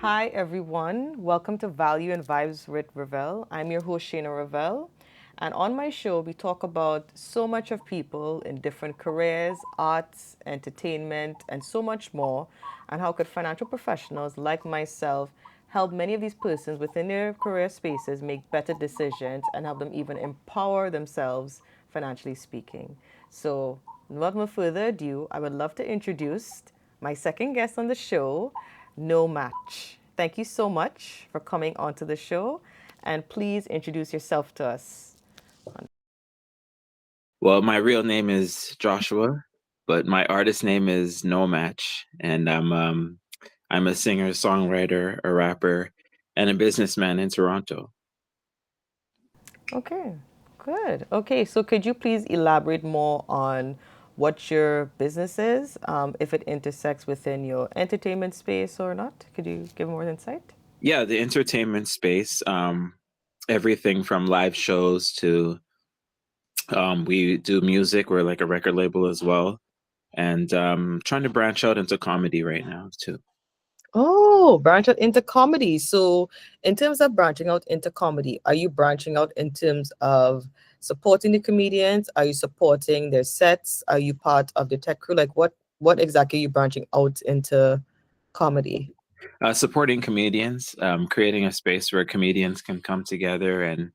Hi, everyone. Welcome to Value and Vibes with Rivelle. I'm your host, Shana Rivelle. And on my show, we talk about so much of people in different careers, arts, entertainment, and so much more, and how could financial professionals like myself help many of these persons within their career spaces make better decisions and help them even empower themselves, financially speaking. So, without more further ado, I would love to introduce my second guest on the show, No Match. Thank you so much for coming onto the show, and please introduce yourself to us. Well, my real name is Joshua, but my artist name is No Match, and I'm a singer, songwriter, a rapper, and a businessman in Toronto. Okay, good. Okay, so could you please elaborate more on what your business is, if it intersects within your entertainment space or not? Could you give more insight? Yeah, the entertainment space, everything from live shows to we do music. We're like a record label as well, and trying to branch out into comedy right now too. Oh, branch out into comedy. So, in terms of branching out into comedy, are you branching out in terms of supporting the comedians? Are you supporting their sets? Are you part of the tech crew? Like, what exactly are you branching out into comedy? Supporting comedians, creating a space where comedians can come together and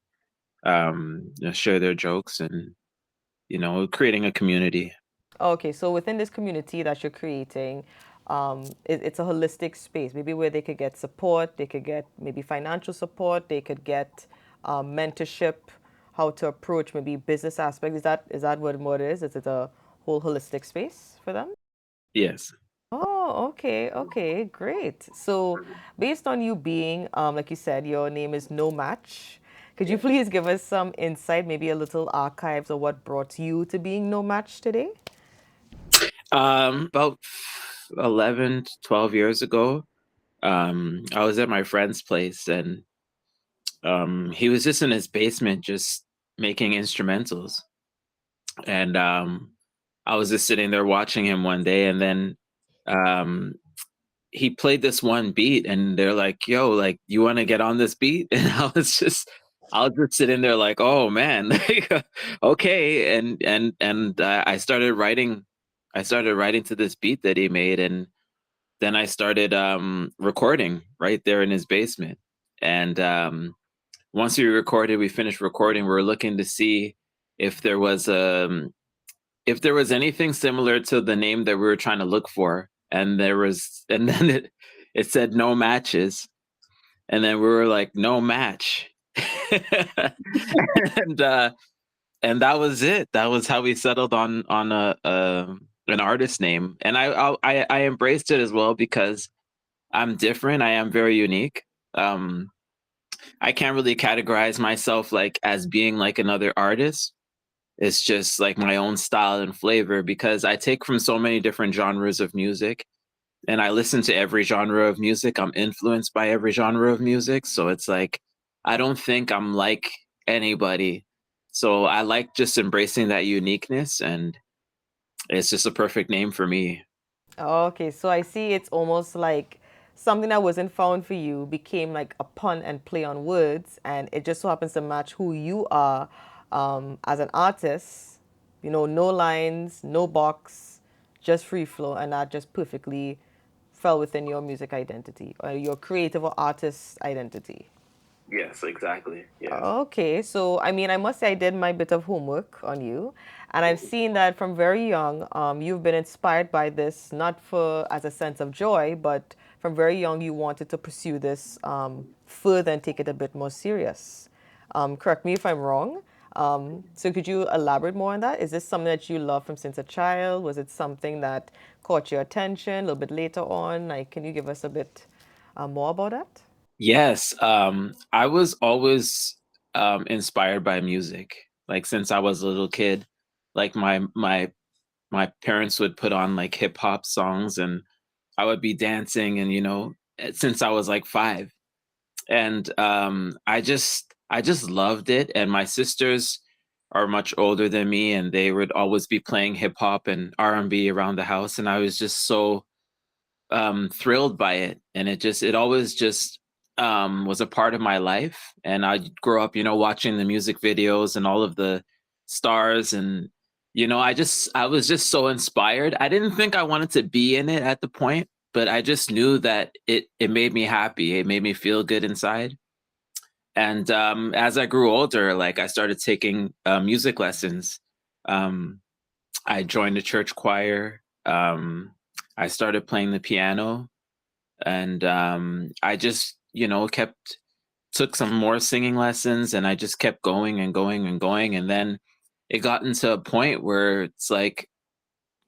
share their jokes and creating a community. Okay, so within this community that you're creating, it's a holistic space, maybe where they could get support, they could get maybe financial support, they could get mentorship, how to approach maybe business aspects. Is that what it is? Is it a whole holistic space for them? Yes. Oh, okay, okay, great. So, based on you being, like you said, your name is No Match. Could you Yeah. please give us some insight, maybe a little archives of what brought you to being No Match today? About 11, 12 years ago, I was at my friend's place and he was just in his basement just making instrumentals. And I was just sitting there watching him one day, and then um he played this one beat and they're like, yo, like, you want to get on this beat? And I was just sitting there like, oh man, like, okay. And I started writing to this beat that he made. And then I started recording right there in his basement. And once we finished recording, we were looking to see if there was if there was anything similar to the name that we were trying to look for. And there was, and then it said no matches. And then we were like, no match. and and that was it. That was how we settled on a an artist name. And I embraced it as well because I'm different. I am very unique. Um, I can't really categorize myself like as being like another artist. It's just like my own style and flavor because I take from so many different genres of music and I listen to every genre of music. I'm influenced by every genre of music. So it's like, I don't think I'm like anybody. So I like just embracing that uniqueness, and it's just a perfect name for me. Okay, so I see it's almost like something that wasn't found for you became like a pun and play on words, and it just so happens to match who you are as an artist. No lines, no box, just free flow, and that just perfectly fell within your music identity or your creative or artist identity. Yes, exactly. Yeah. Okay, so I mean, I must say I did my bit of homework on you, and I've seen that from very young, you've been inspired by this, not for as a sense of joy, but from very young you wanted to pursue this further and take it a bit more serious. Correct me if I'm wrong. So could you elaborate more on that? Is this something that you love from since a child? Was it something that caught your attention a little bit later on? Like, can you give us a bit more about that? Yes, I was always inspired by music. Like since I was a little kid, like my parents would put on like hip hop songs, and I would be dancing, and since I was like 5. And I just loved it. And my sisters are much older than me, and they would always be playing hip hop and R&B around the house, and I was just so thrilled by it, and it always just was a part of my life. And I grew up, watching the music videos and all of the stars, and I was just so inspired. I didn't think I wanted to be in it at the point, but I just knew that it made me happy. It made me feel good inside. And as I grew older, like I started taking music lessons. Um, I joined a church choir. I started playing the piano, and I just, kept took some more singing lessons, and I just kept going and going and going. And then it got into a point where it's like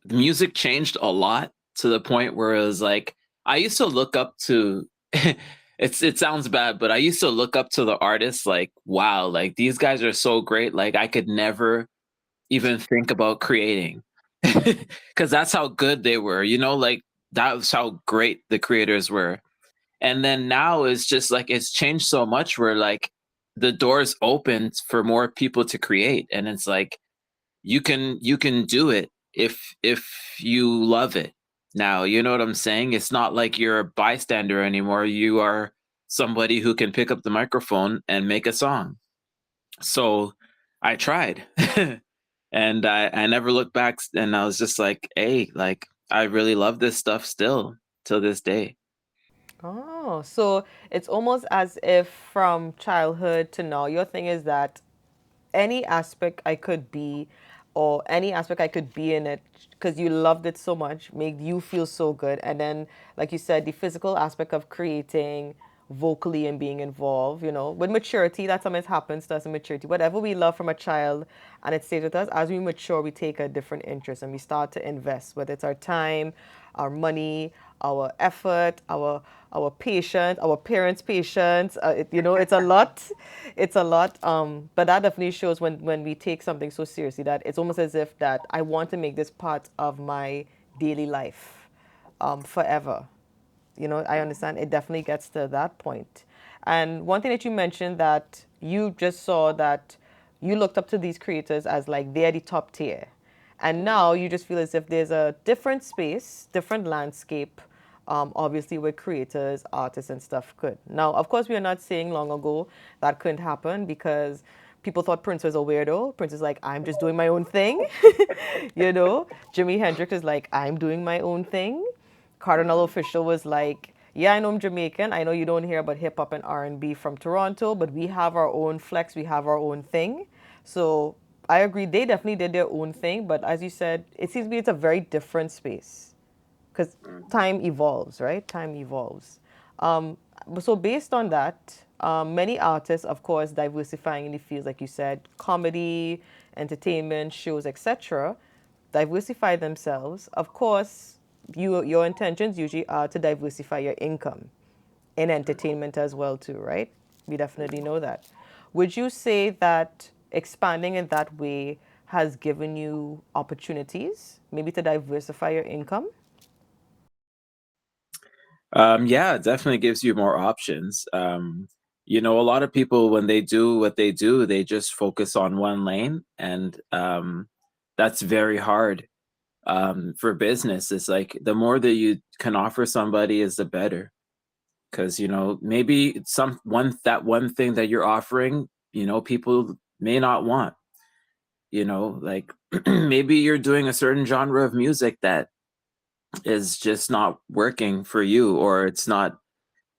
the music changed a lot, to the point where it was like I used to look up to it sounds bad, but I used to look up to the artists like, wow, like these guys are so great. Like I could never even think about creating, because that's how good they were, like that was how great the creators were. And then now it's just like it's changed so much where like the doors opened for more people to create, and it's like you can do it if you love it. Now, you know what I'm saying? It's not like you're a bystander anymore. You are somebody who can pick up the microphone and make a song. So I tried. And I never looked back, and I was just like, hey, like I really love this stuff still till this day. Oh, so it's almost as if from childhood to now, your thing is that any aspect I could be, or any aspect I could be in it, because you loved it so much, made you feel so good. And then, like you said, the physical aspect of creating vocally and being involved, with maturity, that sometimes happens to us in maturity. Whatever we love from a child and it stays with us, as we mature, we take a different interest and we start to invest, whether it's our time, our money, our effort, our patience, our parents' patience. It's a lot. It's a lot. But that definitely shows when we take something so seriously that it's almost as if that I want to make this part of my daily life, forever. I understand it definitely gets to that point. And one thing that you mentioned, that you just saw that you looked up to these creators as like they're the top tier. And now you just feel as if there's a different space, different landscape, obviously, where creators, artists, and stuff could. Now, of course, we are not saying long ago that couldn't happen, because people thought Prince was a weirdo. Prince is like, I'm just doing my own thing. Jimi Hendrix is like, I'm doing my own thing. Cardinal Official was like, yeah, I know I'm Jamaican. I know you don't hear about hip hop and R&B from Toronto, but we have our own flex. We have our own thing. So I agree. They definitely did their own thing. But as you said, it seems to me it's a very different space, because time evolves, right? Time evolves. Um, so based on that, many artists, of course, diversifying in the fields, like you said, comedy, entertainment, shows, etc., diversify themselves. Of course, your intentions usually are to diversify your income in entertainment as well too, right? We definitely know that. Would you say that expanding in that way has given you opportunities, maybe to diversify your income? Yeah, it definitely gives you more options. A lot of people, when they do what they do, they just focus on one lane, and that's very hard for business. It's like the more that you can offer somebody is the better, because maybe one thing that you're offering, people may not want. Like maybe you're doing a certain genre of music that is just not working for you, or it's not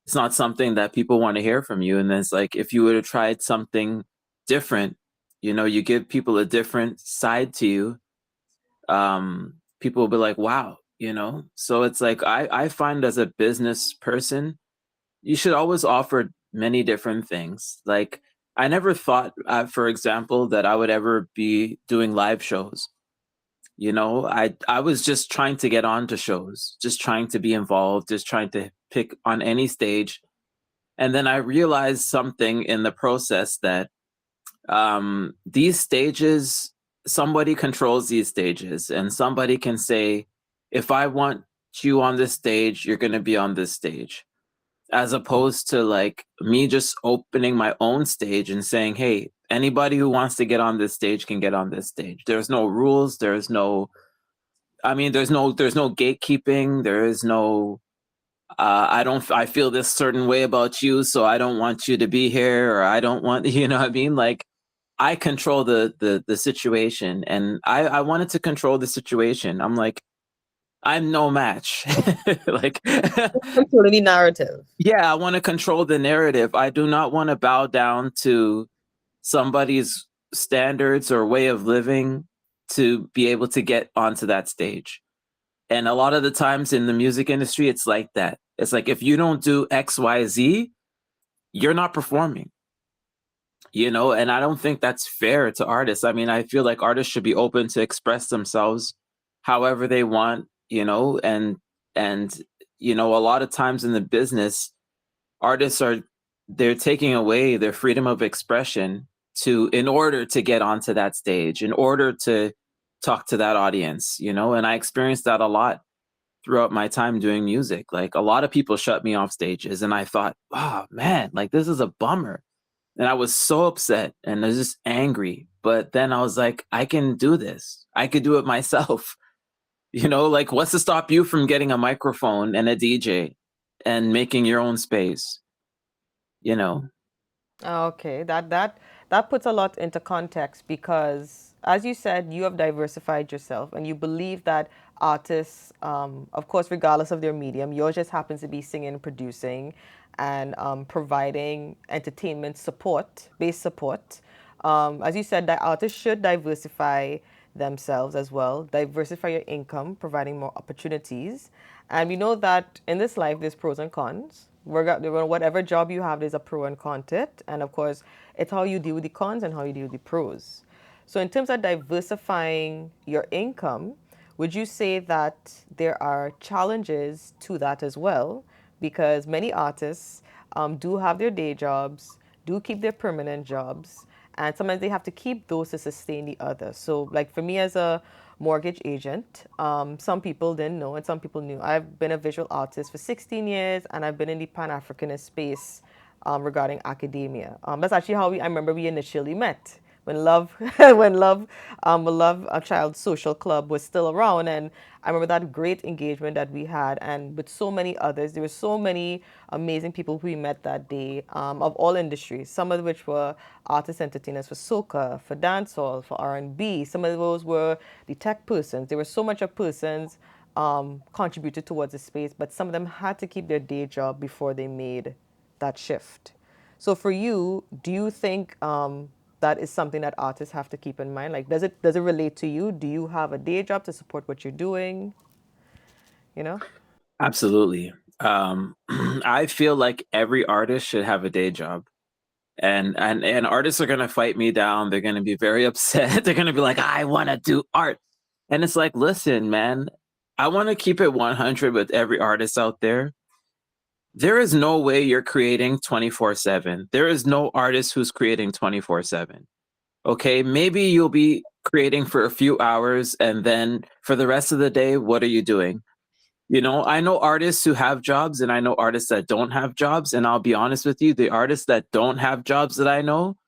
something that people want to hear from you. And then it's like, if you would have tried something different, you give people a different side to you, people will be like, wow. So it's like, I find, as a business person, you should always offer many different things. Like, I never thought, for example, that I would ever be doing live shows. I was just trying to get on to shows, just trying to be involved, just trying to pick on any stage. And then I realized something in the process, that these stages, somebody controls these stages, and somebody can say, if I want you on this stage, you're going to be on this stage. As opposed to like me just opening my own stage and saying, hey, anybody who wants to get on this stage can get on this stage. There's no rules. There's no gatekeeping. There is no I feel this certain way about you, so I don't want you to be here, or I don't want, you know what I mean? Like, I control the situation, and I wanted to control the situation. I'm like, I'm no match. Like, Controlling the narrative. yeah, I want to control the narrative. I do not want to bow down to somebody's standards or way of living to be able to get onto that stage. And a lot of the times in the music industry, it's like that. It's like, if you don't do XYZ, you're not performing, you know? And I don't think that's fair to artists. I mean, I feel like artists should be open to express themselves however they want, you know? And, you know, a lot of times in the business, artists are, they're taking away their freedom of expression to, in order to get onto that stage, in order to talk to that audience, you know? And I experienced that a lot throughout my time doing music. Like, a lot of people shut me off stages, and I thought, oh man, like, this is a bummer. And I was so upset and I was just angry. But then I was like, I can do this. I could do it myself. You know, like, what's to stop you from getting a microphone and a DJ and making your own space, you know? Okay, that puts a lot into context because, as you said, you have diversified yourself, and you believe that artists, of course, regardless of their medium, yours just happens to be singing, producing, and providing entertainment support, base support. As you said, that artists should diversify themselves as well, diversify your income, providing more opportunities. And we know that in this life, there's pros and cons. Whatever job you have, there's a pro and con to it. And of course, it's how you deal with the cons and how you deal with the pros. So, in terms of diversifying your income, would you say that there are challenges to that as well? Because many artists do have their day jobs, do keep their permanent jobs, and sometimes they have to keep those to sustain the other. So, like for me as a mortgage agent, some people didn't know and some people knew. I've been a visual artist for 16 years, and I've been in the Pan-Africanist space regarding academia. That's actually how I remember we initially met when Love, when Love a Child Social Club was still around, and I remember that great engagement that we had, and with so many others. There were so many amazing people who we met that day, of all industries. Some of which were artists, entertainers for soca, for dancehall, for R&B. Some of those were the tech persons. There were so much of persons contributed towards the space, but some of them had to keep their day job before they made that shift. So for you, do you think that is something that artists have to keep in mind? Like, does it relate to you? Do you have a day job to support what you're doing? You know? Absolutely. I feel like every artist should have a day job. And artists are gonna fight me down. They're gonna be very upset. They're gonna be like, I wanna do art. And it's like, listen, man, I wanna keep it 100 with every artist out there. There is no way you're creating 24/7. There is no artist who's creating 24/7. Okay, maybe you'll be creating for a few hours, and then for the rest of the day, what are you doing? You know, I know artists who have jobs and I know artists that don't have jobs. And I'll be honest with you, the artists that don't have jobs that I know,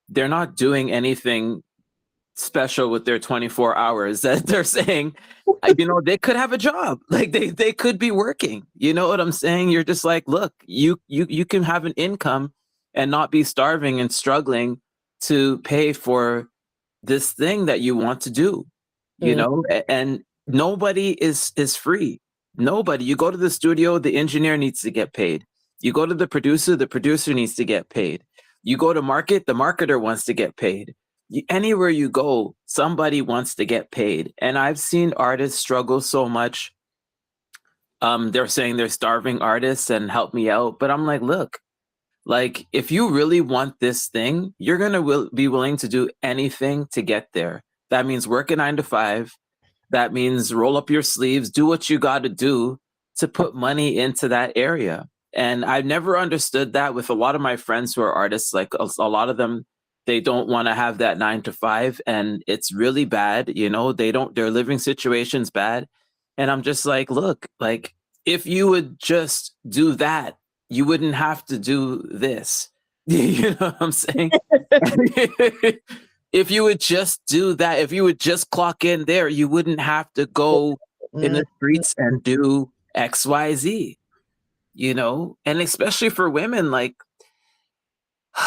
they're not doing anything special with their 24 hours that they're saying. You know, they could have a job. Like, they could be working. You know what I'm saying? You're just like, look, you can have an income and not be starving and struggling to pay for this thing that you want to do, you Mm. know. And nobody is free. Nobody. You go to the studio, the engineer needs to get paid. You go to the producer needs to get paid. You go to market, the marketer wants to get paid. Anywhere you go, somebody wants to get paid. And I've seen artists struggle so much. They're saying they're starving artists and help me out, but I'm like, look, like, if you really want this thing, you're gonna be willing to do anything to get there. That means work a 9 to 5. That means roll up your sleeves, do what you got to do to put money into that area. And I've never understood that with a lot of my friends who are artists. Like, a lot of them, they don't want to have that 9 to 5, and it's really bad. You know, their living situation's bad. And I'm just like, look, like, if you would just do that, you wouldn't have to do this. You know what I'm saying? If you would just do that, if you would just clock in there, you wouldn't have to go in Mm. the streets and do XYZ. and especially for women, like,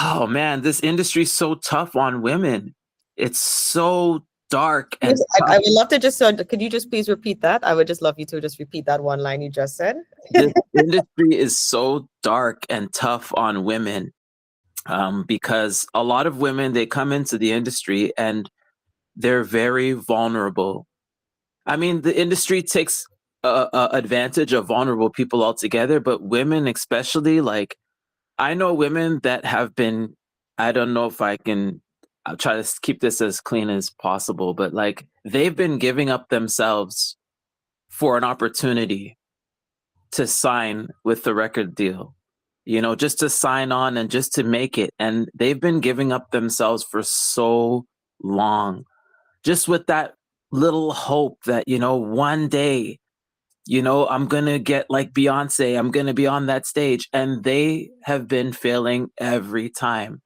oh man, this industry's so tough on women. It's so dark and Please, I tough. would love to just, could you just please repeat that? I would just love you to just repeat that one line you just said. This industry is so dark and tough on women, because a lot of women, they come into the industry and they're very vulnerable. I mean, the industry takes advantage of vulnerable people altogether, but women especially, like, I know women that have been, I don't know if I'll try to keep this as clean as possible, but like they've been giving up themselves for an opportunity to sign with the record deal, just to sign on and just to make it. And they've been giving up themselves for so long, just with that little hope that, one day, I'm going to get like Beyonce, I'm going to be on that stage. And they have been failing every time,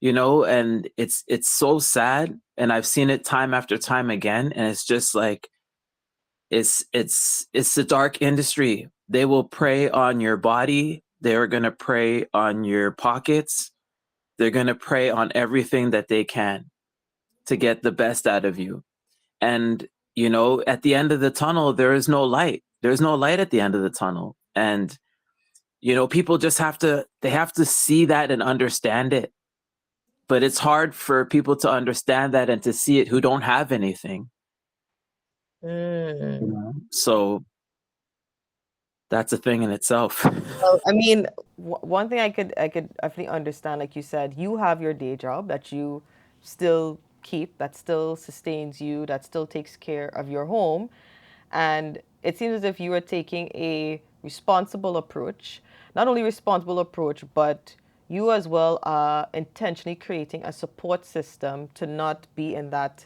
and it's so sad. And I've seen it time after time again. And it's just like, it's the dark industry. They will prey on your body. They're going to prey on your pockets. They're going to prey on everything that they can to get the best out of you. And, at the end of the tunnel, there is no light. There's no light at the end of the tunnel. And, people just they have to see that and understand it. But it's hard for people to understand that and to see it who don't have anything. Mm. So that's a thing in itself. Well, I mean, one thing I could definitely understand, like you said, you have your day job that you still keep, that still sustains you, that still takes care of your home, and it seems as if you are taking a responsible approach. Not only responsible approach, but you as well are intentionally creating a support system to not be in that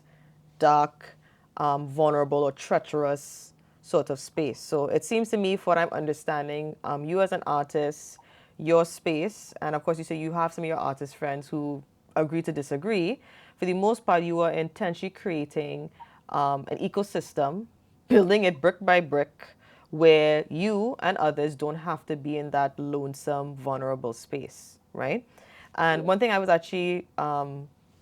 dark, vulnerable, or treacherous sort of space. So it seems to me, for what I'm understanding, you as an artist, your space, and of course, you say you have some of your artist friends who agree to disagree. For the most part, you are intentionally creating an ecosystem, building it brick by brick, where you and others don't have to be in that lonesome, vulnerable space, right? And one thing I was actually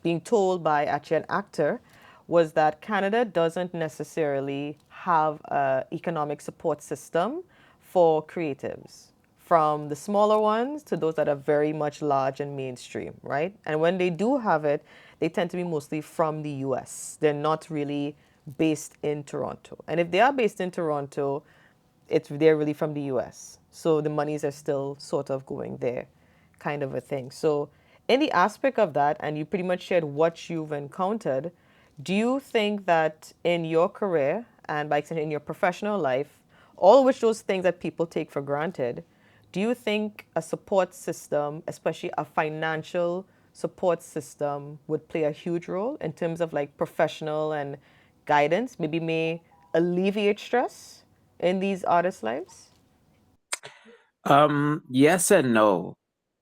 being told by actually an actor was that Canada doesn't necessarily have an economic support system for creatives, from the smaller ones to those that are very much large and mainstream, right? And when they do have it, they tend to be mostly from the US. They're not really based in Toronto. And if they are based in Toronto, they're really from the US. So the monies are still sort of going there, kind of a thing. So in the aspect of that, and you pretty much shared what you've encountered, do you think that in your career and by extension in your professional life, all of which those things that people take for granted, do you think a support system, especially a financial support system, would play a huge role in terms of like professional and guidance, maybe may alleviate stress in these artists' lives? Yes and no.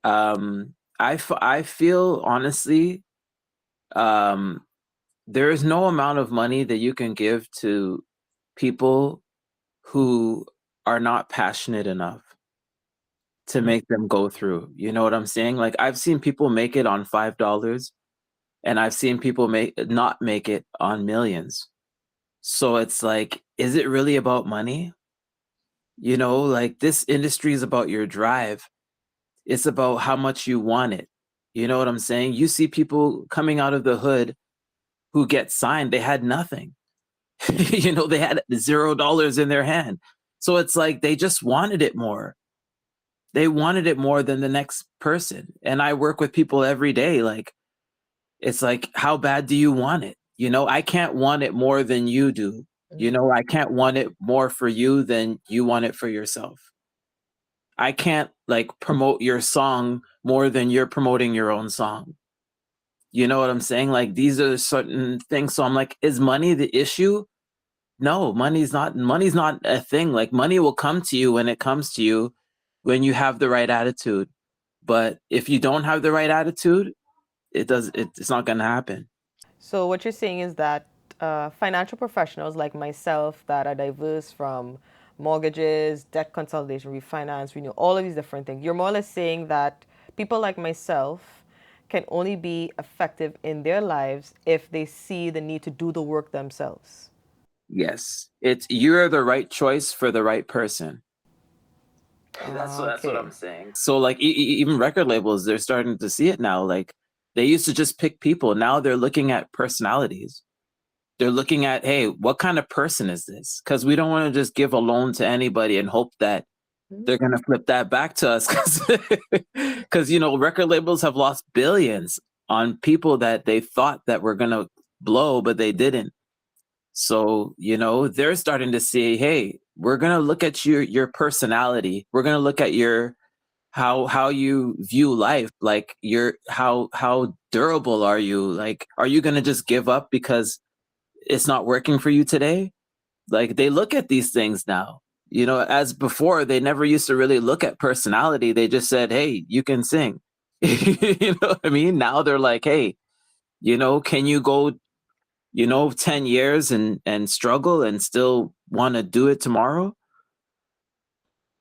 I feel honestly, um, there is no amount of money that you can give to people who are not passionate enough to make them go through. You know what I'm saying? Like I've seen people make it on $5 and I've seen people not make it on millions. So it's like, is it really about money? Like this industry is about your drive. It's about how much you want it. You know what I'm saying? You see people coming out of the hood who get signed, they had nothing. They had $0 in their hand. So it's like they just wanted it more. They wanted it more than the next person. And I work with people every day. Like, it's like, how bad do you want it? I can't want it more than you do. I can't want it more for you than you want it for yourself. I can't like promote your song more than you're promoting your own song. You know what I'm saying? Like these are certain things. So I'm like, is money the issue? No, money's not a thing. Like money will come to you when it comes to you when you have the right attitude. But if you don't have the right attitude, it's not gonna happen. So what you're saying is that financial professionals like myself that are diverse from mortgages, debt consolidation, refinance, renew, all of these different things. You're more or less saying that people like myself can only be effective in their lives if they see the need to do the work themselves. Yes, it's you're the right choice for the right person. That's what I'm Okay. saying. So like even record labels, they're starting to see it now. Like they used to just pick people. Now they're looking at personalities. They're looking at, hey, what kind of person is this? Because we don't want to just give a loan to anybody and hope that they're gonna flip that back to us. Because record labels have lost billions on people that they thought that were gonna blow, but they didn't. So, they're starting to see, hey, we're gonna look at your personality. We're gonna look at your how you view life. Like your how durable are you? Like, are you gonna just give up because it's not working for you today? Like they look at these things now. As before, they never used to really look at personality. They just said, hey, you can sing. You know what I mean? Now they're like, hey, can you go 10 years and struggle and still want to do it tomorrow?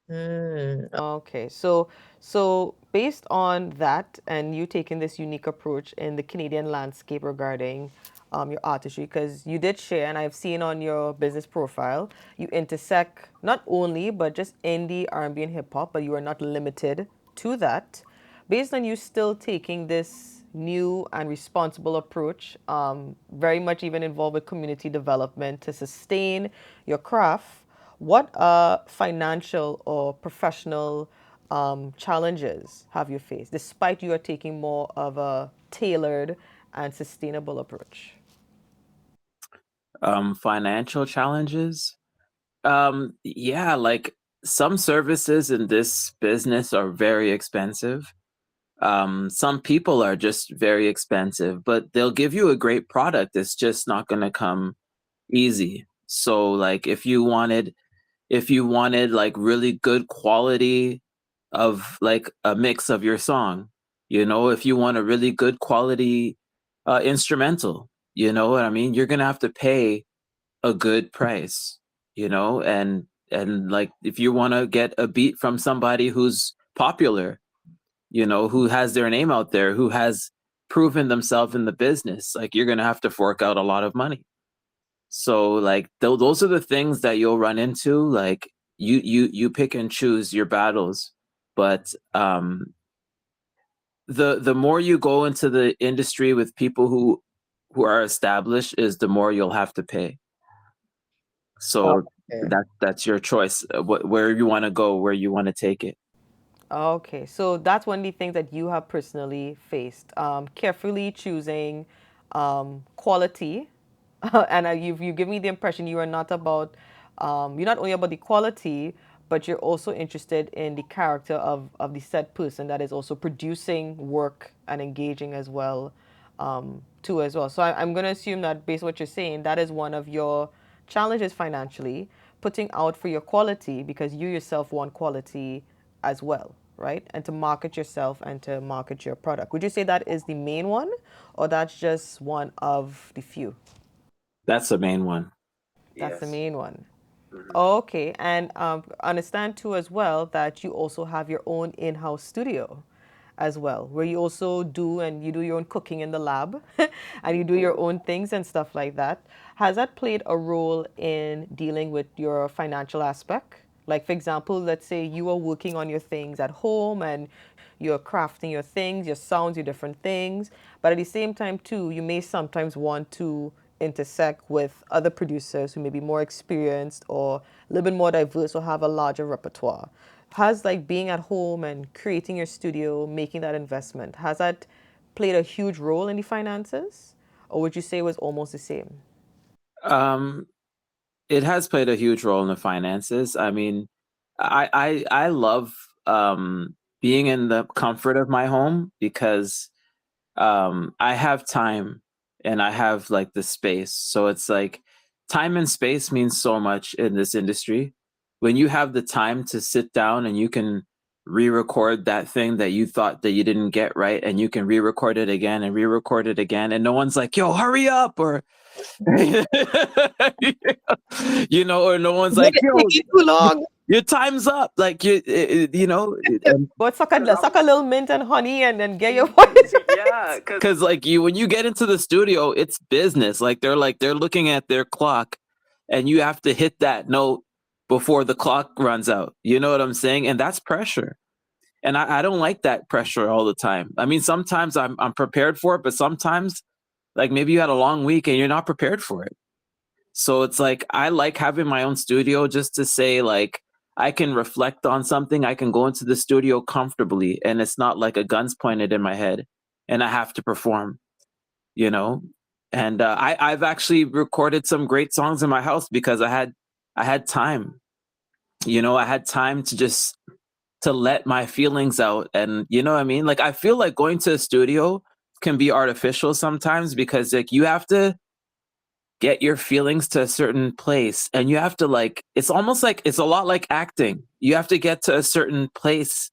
Okay, so based on that, and you taking this unique approach in the Canadian landscape regarding your artistry, because you did share, and I've seen on your business profile, you intersect not only but just indie, R&B, and hip hop, but you are not limited to that. Based on you still taking this new and responsible approach, very much even involved with community development to sustain your craft. What financial or professional challenges have you faced, despite you are taking more of a tailored and sustainable approach? Financial challenges. Yeah, like some services in this business are very expensive. Some people are just very expensive, but they'll give you a great product. It's just not going to come easy. So like if you wanted like really good quality of like a mix of your song, if you want a really good quality instrumental, you know what I mean? You're going to have to pay a good price, and like if you want to get a beat from somebody who's popular, who has their name out there, who has proven themselves in the business, like you're going to have to fork out a lot of money. So like those are the things that you'll run into. Like you pick and choose your battles, but the more you go into the industry with people who are established, is the more you'll have to pay. So Okay. that's your choice. Where you want to go, where you want to take it. Okay, so that's one of the things that you have personally faced. Carefully choosing quality, and you give me the impression you are not about you're not only about the quality, but you're also interested in the character of the said person that is also producing work and engaging as well, too as well. So I'm going to assume that based on what you're saying, that is one of your challenges financially, putting out for your quality because you yourself want quality as well, right? And to market yourself and to market your product. Would you say that is the main one, or that's just one of the few? That's the main one. That's the Yes. main one. Mhm. Okay, and understand too as well that you also have your own in-house studio as well, where you also do and you do your own cooking in the lab and you do your own things and stuff like that. Has that played a role in dealing with your financial aspect? Like, for example, let's say you are working on your things at home and you're crafting your things, your sounds, your different things, but at the same time, too, you may sometimes want to intersect with other producers who may be more experienced or a little bit more diverse or have a larger repertoire. Has like being at home and creating your studio, making that investment, has that played a huge role in the finances? Or would you say it was almost the same? Um, it has played a huge role in the finances. I mean, I love being in the comfort of my home because I have time and I have like the space. So it's like time and space means so much in this industry. When you have the time to sit down and you can re-record that thing that you thought that you didn't get right, and you can re-record it again and re-record it again, and no one's like, yo, hurry up, or or no one's But like, it's yo, taking too long. your time's up, like and But suck a little mint and honey and then get your voice yeah, right. because like you when you get into the studio, it's business. Like they're looking at their clock, and you have to hit that note before the clock runs out. You know what I'm saying? And that's pressure. And I don't like that pressure all the time. I mean, sometimes I'm prepared for it, but sometimes, like, maybe you had a long week and you're not prepared for it. So it's like I like having my own studio just to say, like, I can reflect on something. I can go into the studio comfortably, and it's not like a gun's pointed in my head and I have to perform, you know? And I've actually recorded some great songs in my house because I had time. I had time to just to let my feelings out, and you know what I mean? Like, I feel like going to a studio can be artificial sometimes because, like, you have to get your feelings to a certain place, and you have to, like, it's almost like it's a lot like acting. You have to get to a certain place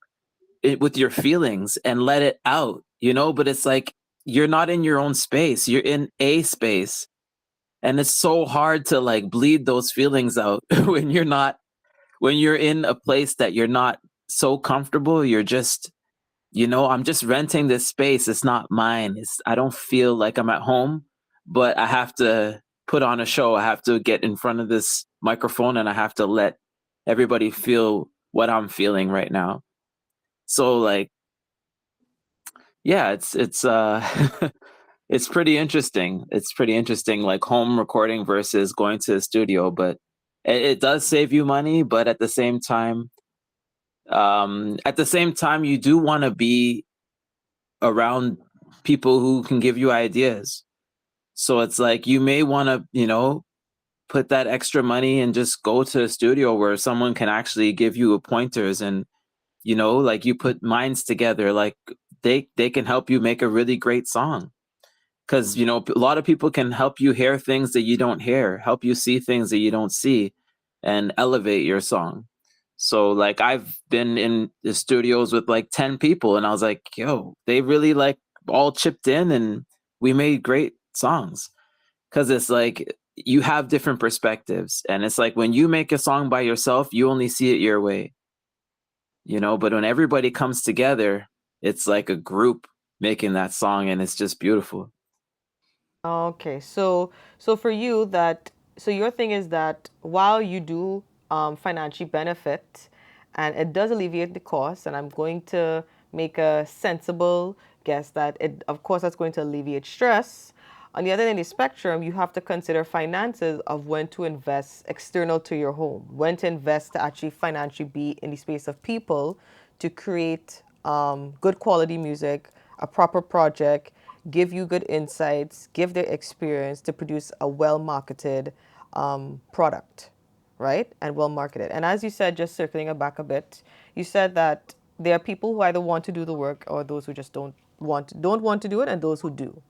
with your feelings and let it out, but it's like you're not in your own space, you're in a space, and it's so hard to, like, bleed those feelings out when you're in a place that you're not so comfortable. You're just, I'm just renting this space. It's not mine. I don't feel like I'm at home, but I have to put on a show. I have to get in front of this microphone, and I have to let everybody feel what I'm feeling right now. So, like, yeah, it's it's pretty interesting. It's pretty interesting, like, home recording versus going to a studio, but it does save you money, but at the same time you do want to be around people who can give you ideas. So it's like you may want to, put that extra money and just go to a studio where someone can actually give you pointers, and like, you put minds together, like, they can help you make a really great song. Because a lot of people can help you hear things that you don't hear, help you see things that you don't see, and elevate your song. So, like, I've been in the studios with like 10 people, and I was like, yo, they really, like, all chipped in, and we made great songs. Because it's like you have different perspectives, and it's like when you make a song by yourself, you only see it your way, but when everybody comes together, it's like a group making that song, and it's just beautiful. Okay, so for you so your thing is that while you do financially benefit and it does alleviate the cost, and I'm going to make a sensible guess that it of course that's going to alleviate stress. On the other end of the spectrum, you have to consider finances of when to invest external to your home, when to invest to actually financially be in the space of people to create good quality music, a proper project, give you good insights, give their experience to produce a well marketed product, right? And well marketed. And as you said, just circling it back a bit, you said that there are people who either want to do the work or those who just don't want to do it, and those who do.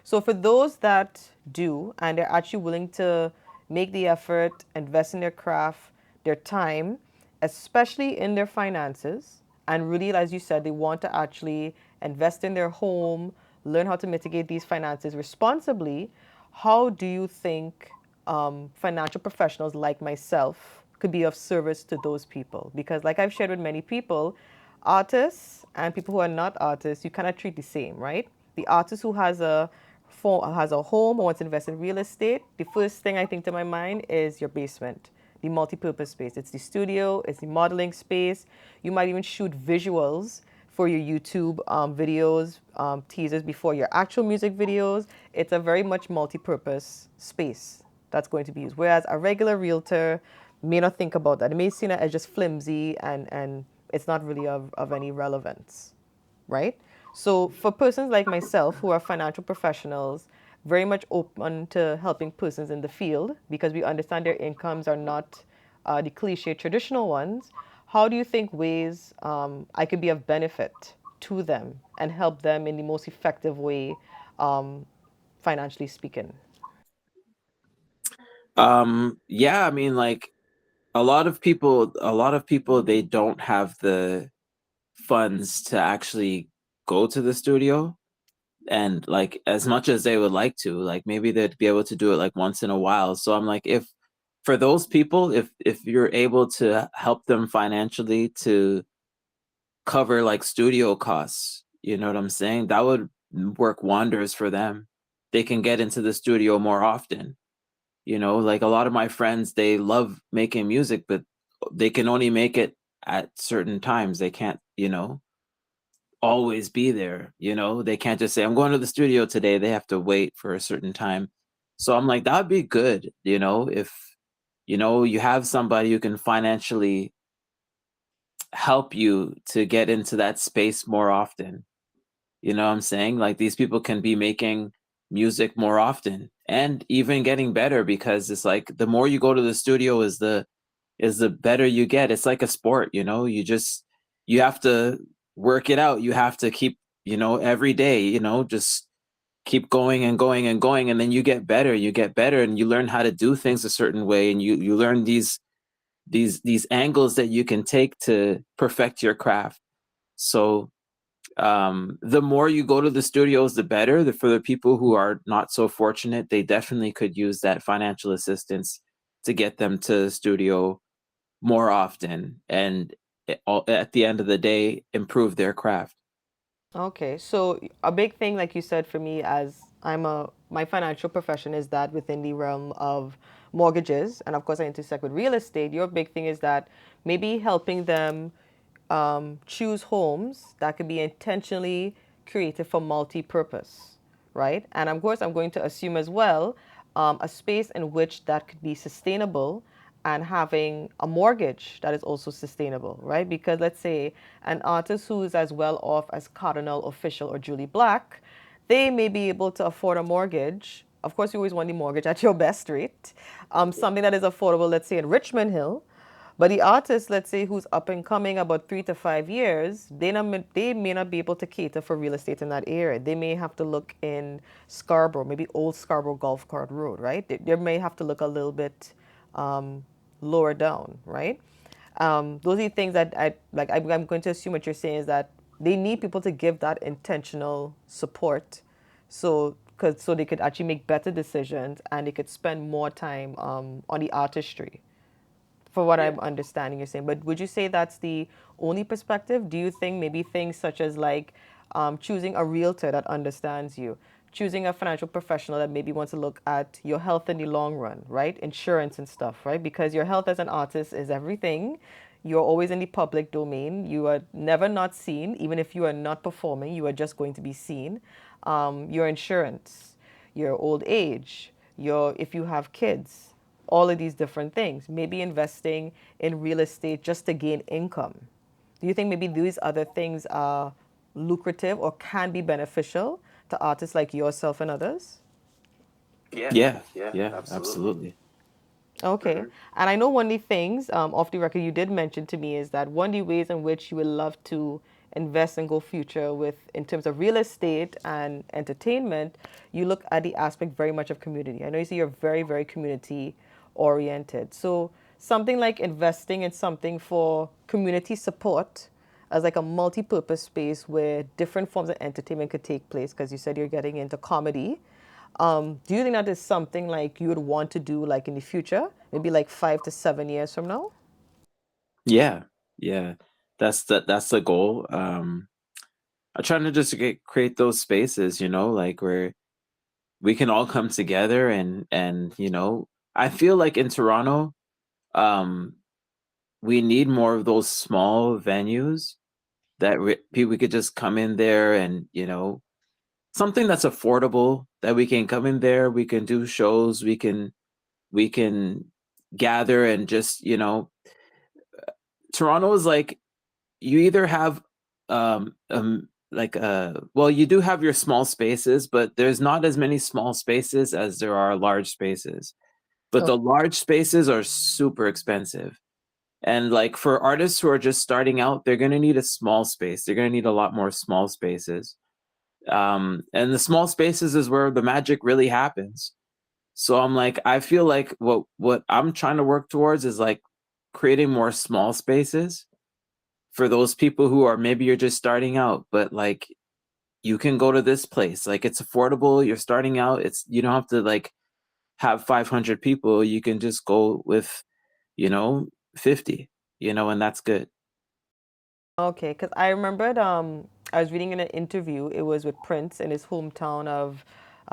So for those that do and they're actually willing to make the effort, invest in their craft, their time, especially in their finances, and really, as you said, they want to actually invest in their home, learn how to mitigate these finances responsibly, how do you think financial professionals like myself could be of service to those people? Because, like I've shared with many people, artists and people who are not artists, you cannot treat the same, right? The artist who has a home or wants to invest in real estate, the first thing I think to my mind is your basement, the multi-purpose space. It's the studio, it's the modeling space. You might even shoot visuals for your YouTube videos, teasers before your actual music videos. It's a very much multi-purpose space that's going to be used. Whereas a regular realtor may not think about that. It may seem as just flimsy and it's not really of any relevance, right? So for persons like myself who are financial professionals, very much open to helping persons in the field because we understand their incomes are not the cliche traditional ones. How do you think ways I could be of benefit to them and help them in the most effective way, financially speaking? Yeah, I mean, like, a lot of people they don't have funds to actually go to the studio, and like as much as they would like to, like maybe they'd be able to do it like once in a while. So I'm like, if for those people, if you're able to help them financially to cover like studio costs, you know what I'm saying? That would work wonders for them. They can get into the studio more often. You know, like a lot of my friends, they love making music, but they can only make it at certain times. They can't, always be there. They can't just say, I'm going to the studio today. They have to wait for a certain time. So I'm like, that would be good, if, you have somebody who can financially help you to get into that space more often. You know what I'm saying? Like these people can be making music more often and even getting better, because it's like the more you go to the studio is the better you get. It's like a sport, you have to work it out. You have to keep, every day, just keep going and going and going, and then you get better and you learn how to do things a certain way, and you learn these angles that you can take to perfect your craft. So the more you go to the studios, the better. For the people who are not so fortunate, they definitely could use that financial assistance to get them to the studio more often, and at the end of the day, improve their craft. Okay, so a big thing, like you said, for me, as my financial profession is that within the realm of mortgages, and of course I intersect with real estate. Your big thing is that maybe helping them choose homes that could be intentionally created for multi-purpose, right? And of course, I'm going to assume as well a space in which that could be sustainable and having a mortgage that is also sustainable, right? Because let's say an artist who is as well off as Cardinal Official or Julie Black, they may be able to afford a mortgage. Of course, you always want the mortgage at your best rate. Something that is affordable, let's say in Richmond Hill, but the artist, let's say, who's up and coming about 3 to 5 years, they may not be able to cater for real estate in that area. They may have to look in Scarborough, maybe Old Scarborough Golf Cart Road, right? They may have to look a little bit um, lower down, right? Those are the things that I like. I'm going to assume what you're saying is that they need people to give that intentional support, so they could actually make better decisions and they could spend more time on the artistry for what Yeah. I'm understanding you're saying. But would you say that's the only perspective? Do you think maybe things such as like choosing a realtor that understands you, choosing a financial professional that maybe wants to look at your health in the long run, right? Insurance and stuff, right? Because your health as an artist is everything. You're always in the public domain. You are never not seen. Even if you are not performing, you are just going to be seen. Your insurance, your old age, your if you have kids, all of these different things. Maybe investing in real estate just to gain income. Do you think maybe these other things are lucrative or can be beneficial to artists like yourself and others? Yeah, yeah, absolutely. Okay. And I know one of the things off the record you did mention to me is that one of the ways in which you would love to invest and go future with in terms of real estate and entertainment, you look at the aspect very much of community. I know you say you're very, very community oriented. So something like investing in something for community support as like a multi-purpose space where different forms of entertainment could take place, because you said you're getting into comedy. Do you think that is something like you would want to do like in the future, maybe like 5 to 7 years from now? Yeah, yeah. That's the goal. I'm trying to just create those spaces, like where we can all come together, and I feel like in Toronto, um, we need more of those small venues that we could just come in there, and something that's affordable, that we can come in there, we can do shows, we can gather, and just Toronto is like, you either have like well, you do have your small spaces, but there's not as many small spaces as there are large spaces. But the Okay. large spaces are super expensive. And like for artists who are just starting out, they're going to need a small space. They're going to need a lot more small spaces. And the small spaces is where the magic really happens. So I'm like, I feel like what I'm trying to work towards is like creating more small spaces for those people who are, maybe you're just starting out, but like you can go to this place. Like it's affordable. You're starting out. You don't have to like have 500 people. You can just go with, you know, 50, and that's good. Okay, because I remembered I was reading in an interview, it was with Prince in his hometown of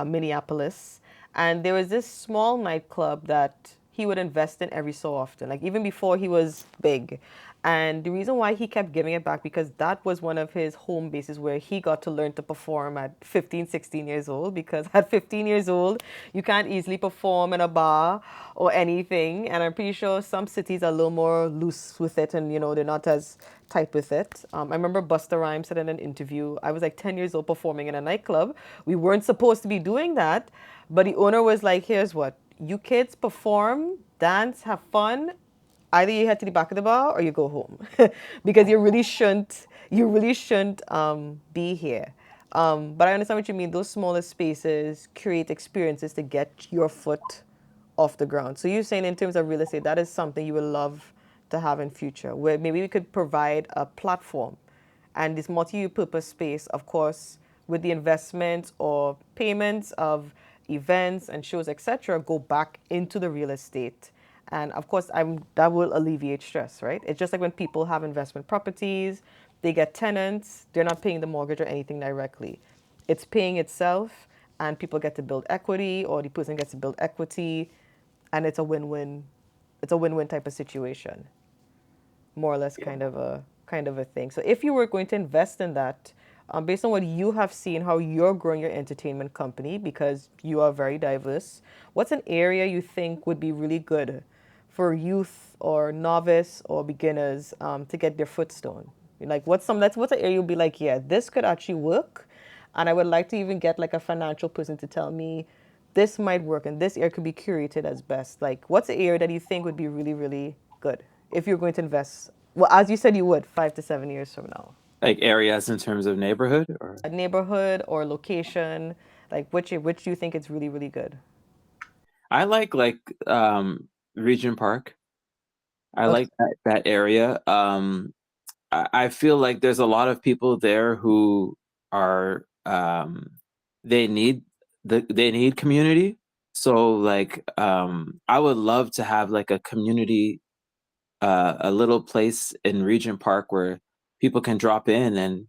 Minneapolis, and there was this small nightclub that he would invest in every so often, like even before he was big. And the reason why he kept giving it back because that was one of his home bases where he got to learn to perform at 15, 16 years old. Because at 15 years old, you can't easily perform in a bar or anything. And I'm pretty sure some cities are a little more loose with it and, they're not as tight with it. I remember Busta Rhymes said in an interview, I was like 10 years old performing in a nightclub. We weren't supposed to be doing that. But the owner was like, here's what, you kids perform, dance, have fun, either you head to the back of the bar or you go home because you really shouldn't be here. But I understand what you mean. Those smaller spaces create experiences to get your foot off the ground. So you're saying in terms of real estate, that is something you would love to have in future, where maybe we could provide a platform and this multi-purpose space, of course, with the investments or payments of events and shows, etc., go back into the real estate. And of course, that will alleviate stress, right? It's just like when people have investment properties, they get tenants, they're not paying the mortgage or anything directly. It's paying itself, and people get to build equity, or the person gets to build equity, and it's a win-win. It's a win-win type of situation, more or less, Yeah. kind of a thing. So if you were going to invest in that, based on what you have seen, how you're growing your entertainment company, because you are very diverse, what's an area you think would be really good for youth or novice or beginners to get their footstone? Like what's an area you'll be like, yeah, this could actually work, and I would like to even get like a financial person to tell me this might work and this area could be curated as best. Like, what's the area that you think would be really, really good if you're going to invest? Well, as you said, you would 5 to 7 years from now. Like areas in terms of neighborhood or A neighborhood or location, like which do you think is really, really good? I like Regent Park. I Okay. like that area. I feel like there's a lot of people there who are they need they need community. So like I would love to have like a community, a little place in Regent Park where people can drop in and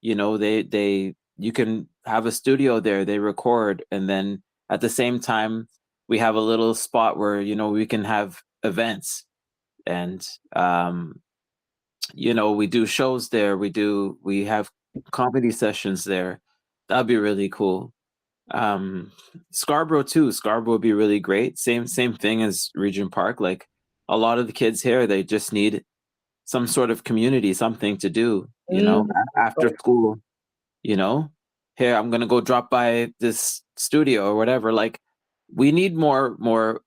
they you can have a studio there, they record, and then at the same time we have a little spot where we can have events, and we do shows there. We have comedy sessions there. That'd be really cool. Um, Scarborough too. Scarborough would be really great. Same thing as Regent Park. Like a lot of the kids here, they just need some sort of community, something to do. Mm. After school. You know, here I'm gonna go drop by this studio or whatever. Like we need more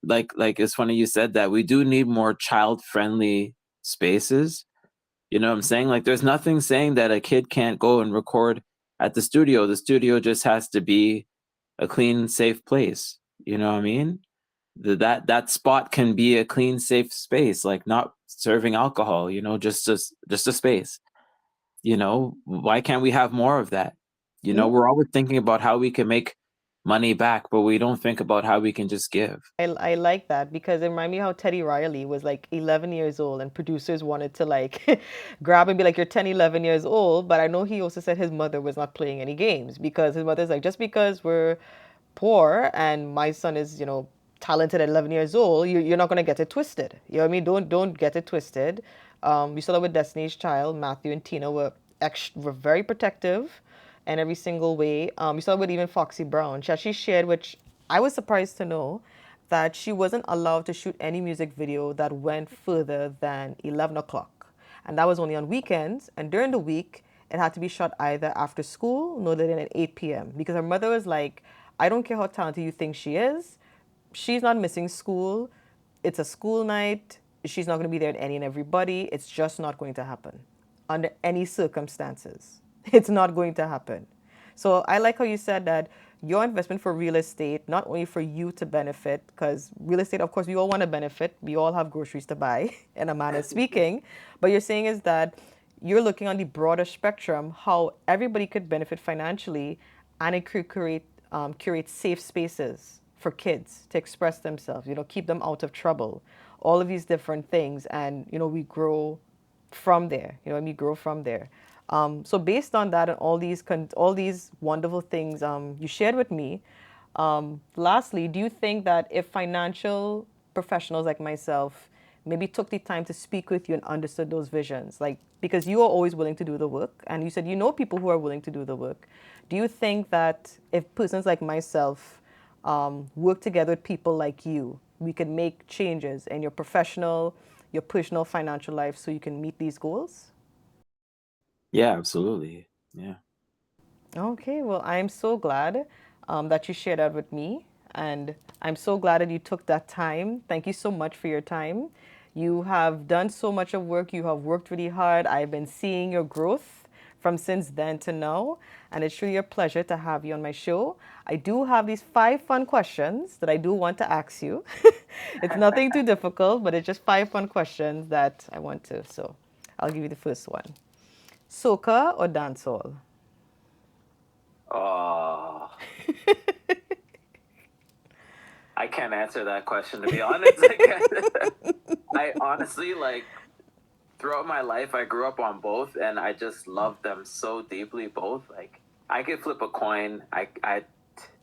like it's funny you said that. We do need more child friendly spaces, you know what I'm saying? Like there's nothing saying that a kid can't go and record at the studio. The studio just has to be a clean, safe place. You know what I mean? That spot can be a clean, safe space, like not serving alcohol, just a space. Why can't we have more of that? We're always thinking about how we can make money back, but we don't think about how we can just give. I like that because it reminded me how Teddy Riley was like 11 years old and producers wanted to like grab and be like, you're 10, 11 years old. But I know he also said his mother was not playing any games because his mother's like, just because we're poor and my son is, talented at 11 years old, you're not going to get it twisted. You know what I mean? Don't get it twisted. We saw that with Destiny's Child. Matthew and Tina were very protective in every single way. We saw it with even Foxy Brown. She actually shared, which I was surprised to know, that she wasn't allowed to shoot any music video that went further than 11 o'clock. And that was only on weekends. And during the week, it had to be shot either after school, no later than 8 p.m. Because her mother was like, I don't care how talented you think she is. She's not missing school. It's a school night. She's not going to be there at any and everybody. It's just not going to happen under any circumstances. It's not going to happen. So I like how you said that your investment for real estate, not only for you to benefit, because real estate, of course, we all want to benefit. We all have groceries to buy, in a manner of speaking. But you're saying is that you're looking on the broader spectrum, how everybody could benefit financially, and it could curate safe spaces for kids to express themselves, keep them out of trouble, all of these different things. And, we grow from there, and we grow from there. So based on that and all these wonderful things you shared with me, lastly, do you think that if financial professionals like myself maybe took the time to speak with you and understood those visions, like because you are always willing to do the work, and you said people who are willing to do the work, do you think that if persons like myself work together with people like you, we can make changes in your personal financial life so you can meet these goals? Yeah, absolutely. Yeah. Okay, well, I'm so glad that you shared that with me. And I'm so glad that you took that time. Thank you so much for your time. You have done so much of work. You have worked really hard. I've been seeing your growth from since then to now. And it's truly a pleasure to have you on my show. I do have these 5 fun questions that I do want to ask you. It's nothing too difficult, but it's just 5 fun questions that I want to. So I'll give you the first one. Soca or dancehall? Oh, I can't answer that question to be honest. Like, I honestly like throughout my life I grew up on both and I just love them so deeply both. Like I could flip a coin. I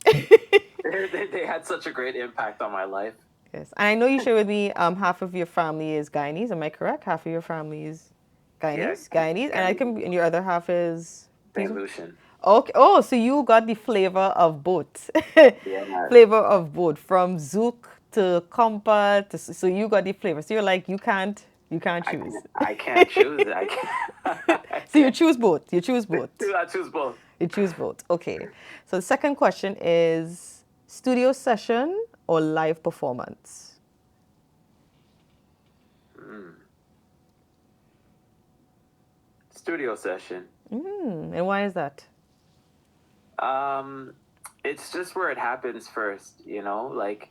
they had such a great impact on my life. Yes, I know you shared with me half of your family is Guyanese. Am I correct? Half of your family is Yeah, Guyanese, and I and can, and your other half is. Please. St. Lucian. Okay. Oh, so you got the flavor of both. Yeah, Flavor of both, from Zouk to Compa to, so you got the flavor. So you're like you can't choose. I can't choose it. I can't. I So you can't. choose both. You choose both. I choose both. You choose both. Okay. So the second question is studio session or live performance? Mm. Studio session. And why is that? Um, it's just where it happens first, you know, like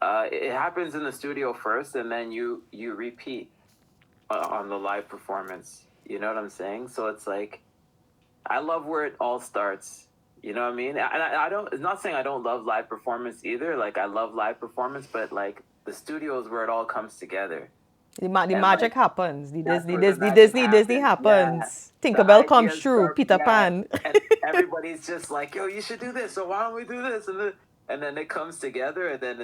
it happens in the studio first, and then you repeat on the live performance. You know what I'm saying? So it's like I love where it all starts. You know what I mean? I don't. It's not saying I don't love live performance either. Like I love live performance, but like the studio is where it all comes together, The and like magic happens. The that's Disney, where the Disney, magic Disney, Disney happens. Yeah, happens. the Tinkerbell comes ideas true. start. Peter Yeah, Pan. and everybody's just like, "Yo, you should do this." So why don't we do this? And then it comes together, and then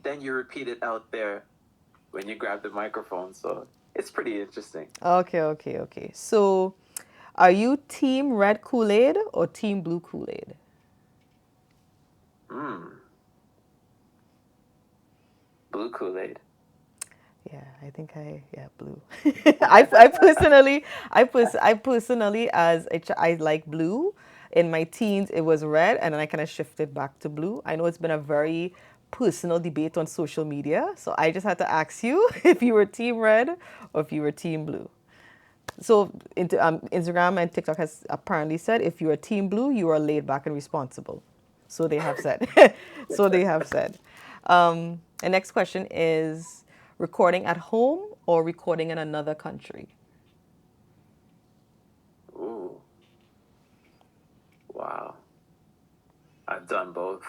then you repeat it out there when you grab the microphone. So it's pretty interesting. Okay, okay, okay. So, are you team red Kool-Aid or team blue Kool-Aid? Mm, blue Kool Aid. Yeah, I think blue. I personally, I like blue. In my teens, it was red, and then I kind of shifted back to blue. I know it's been a very personal debate on social media, so I just had to ask you if you were team red or if you were team blue. So, Instagram and TikTok has apparently said if you are team blue, you are laid back and responsible. So they have said. So they have said. The next question is recording at home or recording in another country? Ooh, wow. I've done both.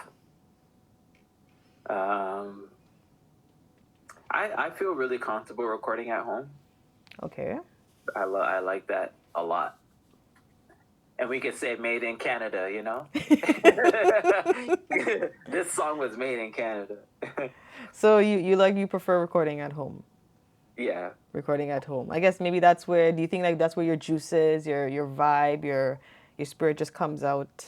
Um, I feel really comfortable recording at home. Okay. I like that a lot. And we could say made in Canada, you know? This song was made in Canada. So you prefer recording at home? Yeah. Recording at home. I guess maybe that's where, do you think like that's where your juices, your vibe, your spirit just comes out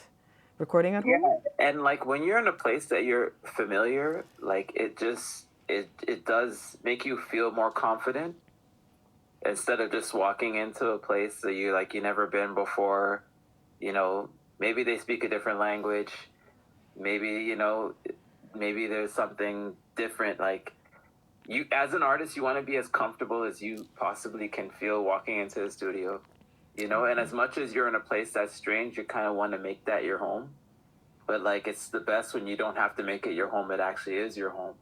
recording at Yeah. home? And like when you're in a place that you're familiar, like it does make you feel more confident instead of just walking into a place that you never been before, you know, maybe they speak a different language, maybe, maybe there's something different. Like you as an artist, you want to be as comfortable as you possibly can feel walking into the studio, and as much as you're in a place that's strange, you kind of want to make that your home. But like it's the best when you don't have to make it your home, it actually is your home.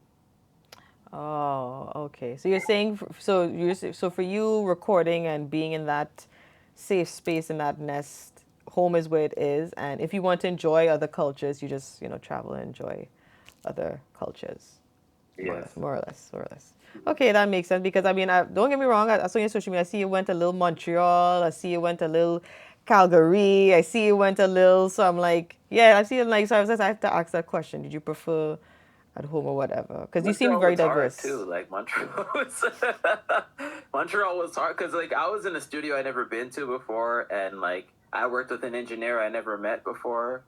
Oh, okay. So you're saying, so for you, recording and being in that safe space in that nest, home is where it is, and if you want to enjoy other cultures, you just travel and enjoy other cultures, more or Yes. less, more or less, more or less. Okay, that makes sense because I mean, don't get me wrong. I saw your social media. I see you went a little Montreal. I see you went a little Calgary. I see you went a little. So I'm like, yeah, I see it. Like, so I have to ask that question. Did you prefer at home or whatever? Because you seem Montreal very was hard too. diverse. Like Montreal was Montreal was hard because like I was in a studio I never been to before, and like I worked with an engineer I never met before,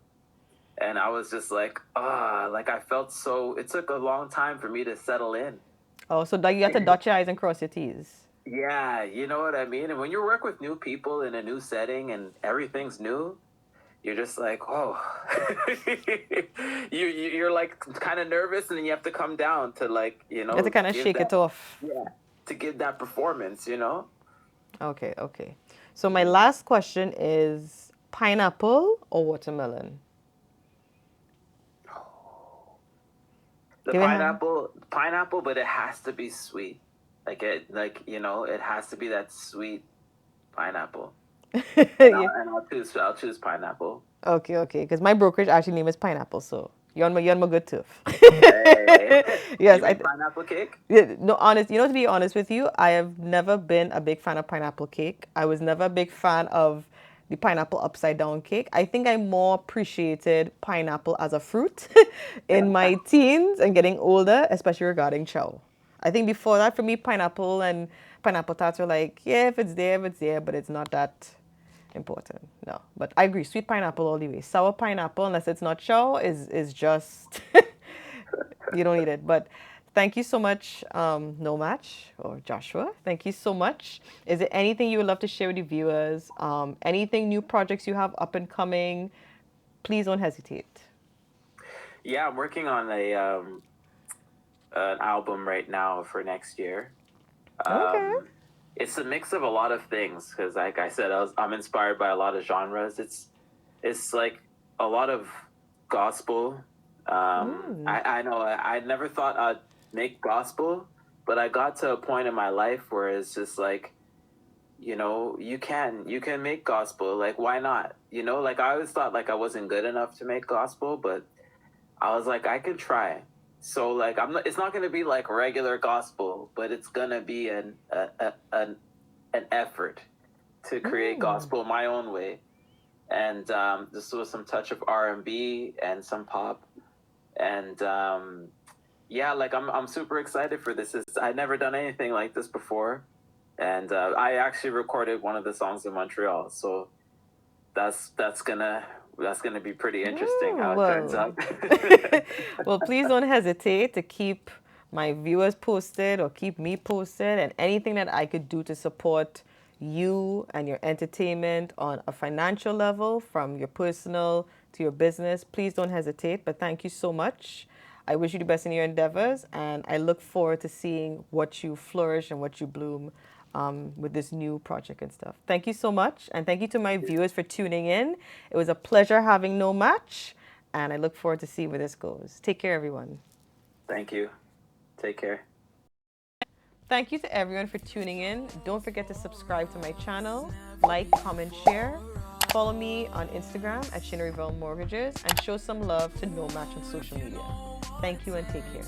and I was just like I felt so. It took a long time for me to settle in. Oh, so you have to dot your I's and cross your T's. Yeah, you know what I mean. And when you work with new people in a new setting and everything's new, you're just like, oh, you're like kind of nervous, and then you have to come down to like You have to kind of give shake that, it off. yeah, to give that performance, you know. Okay, okay. So my last question is pineapple or watermelon? The Give it a hand. pineapple, but it has to be sweet. It has to be that sweet pineapple. And Yeah. I'll choose pineapple. Okay, okay. Because my brokerage actually name is pineapple, so you're on my good turf. Hey, Yes, you make pineapple cake? yeah, no, honest. To be honest with you, I have never been a big fan of pineapple cake. I was never a big fan of the pineapple upside down cake. I think I more appreciated pineapple as a fruit in my teens and getting older, especially regarding chow. I think before that, for me, pineapple and pineapple tarts were like, yeah, if it's there, but it's not that important. No, but I agree. Sweet pineapple all the way. Sour pineapple, unless it's not chow, is just you don't need it. But thank you so much, No Match or Joshua. Thank you so much. Is there anything you would love to share with the viewers? Anything new projects you have up and coming? Please don't hesitate. Yeah, I'm working on a an album right now for next year. Okay. Um, it's a mix of a lot of things because, like I said, I'm inspired by a lot of genres. It's like a lot of gospel. Mm. I know I never thought I'd make gospel, but I got to a point in my life where it's just like, you can make gospel. Like, why not? Like I always thought like I wasn't good enough to make gospel, but I was like, I could try. So like I'm not, it's not gonna be like regular gospel, but it's gonna be an effort to create Mm. gospel my own way. And this was some touch of R&B and some pop. And yeah, like I'm super excited for this. I'd never done anything like this before, and I actually recorded one of the songs in Montreal. So that's gonna be pretty interesting how it turns Well, out. well, please don't hesitate to keep my viewers posted or keep me posted and anything that I could do to support you and your entertainment on a financial level, from your personal to your business. Please don't hesitate. But thank you so much. I wish you the best in your endeavors, and I look forward to seeing what you flourish and what you bloom with this new project and stuff. Thank you so much, and thank you to my viewers for tuning in. It was a pleasure having No Match, and I look forward to seeing where this goes. Take care, everyone. Thank you. Take care. Thank you to everyone for tuning in. Don't forget to subscribe to my channel, like, comment, share. Follow me on Instagram at Rivelle Mortgages, and show some love to No Match on social media. Thank you and take care.